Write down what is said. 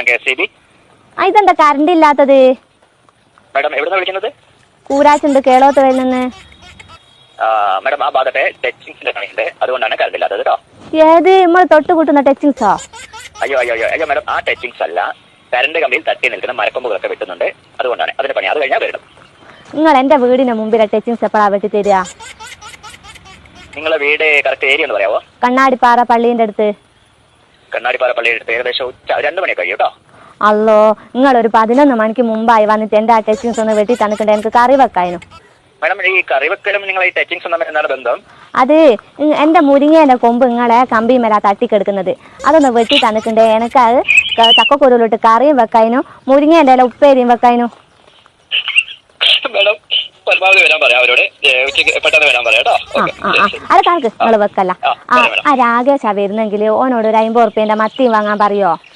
KSEB. ഇതെന്താ current ഇല്ലാത്തത്? Madam എവിടുന്നാ വിളിക്കുന്നത്? കൂരാച്ചുണ്ട് കേളോത്ത് വരുന്നെന്ന്. മാഡം ആ ഭാഗത്തെ ടച്ചിങ്സിന്റെ പണിയുണ്ട്, അതുകൊണ്ടാണ് കറണ്ട് ഇല്ലാത്തത് കേട്ടോ. ഏത് നമ്മൾ തൊട്ട് കൂട്ടുന്ന ടച്ചിങ്സോ? അയ്യോ മാഡം, ആ ടച്ചിങ്സ് അല്ല, കറണ്ട് കമ്പിയിൽ തട്ടി നിൽക്കുന്ന മരക്കൊമ്പുകളൊക്കെ വെട്ടുന്നുണ്ട്, അതുകൊണ്ടാണ് അതിന്റെ പണി. അത് കഴിഞ്ഞാൽ വരണം. നിങ്ങൾ എന്റെ വീടിന് മുമ്പിലെ ടച്ചിങ്സ് എപ്പോഴാ വെട്ടി തരിക? നിങ്ങളെ വീട് കറക്റ്റ് ഏരിയ ഒന്ന് പറയാവോ? കണ്ണാടിപ്പാറ പള്ളീന്റെ അടുത്ത്. കണ്ണാടിപ്പാറ പള്ളിയുടെ അടുത്ത് ഏകദേശം 2 മണിയൊക്കെ കഴിയും കേട്ടോ. അല്ലോ, നിങ്ങളൊരു 11 മണിക്ക് മുമ്പായി വന്നിട്ട് എന്റെ ആ ടച്ചിങ്സ് ഒന്ന് വെട്ടി തന്നിട്ടുണ്ട്, എനിക്ക് കറി വെക്കായിരുന്നു. മാഡം ഈ കറിവെക്കലും നിങ്ങൾ ഈ ടച്ചിങ്സും തമ്മിൽ എന്താണ് ബന്ധം? അത് എന്റെ മുരിങ്ങേന്റെ കൊമ്പ് നിങ്ങളെ കമ്പിമേല തട്ടിക്കെടുക്കുന്നത്, അതൊന്ന് വെട്ടി തന്നിട്ടുണ്ട്. എനിക്ക് അത് ചക്കക്കുരുവിലിട്ട് കറിയും വെക്കാനും മുരിങ്ങേന്റെ ഇല ഉപ്പേരിയും വെക്കാനും. മാഡം പരമാവധി വരാൻ പറയാം അവരോട്, ഉച്ചയ്ക്ക് പെട്ടെന്ന് വരാൻ പറയാം കേട്ടോ. അത് കണക്ക് നിങ്ങൾ വെക്കല്ല. ആ രാകേശാ വരുന്നെങ്കിൽ ഓനോട് ഒരു 50 ഉറുപ്പ്യന്റെ മത്തിയും വാങ്ങാൻ പറയോ?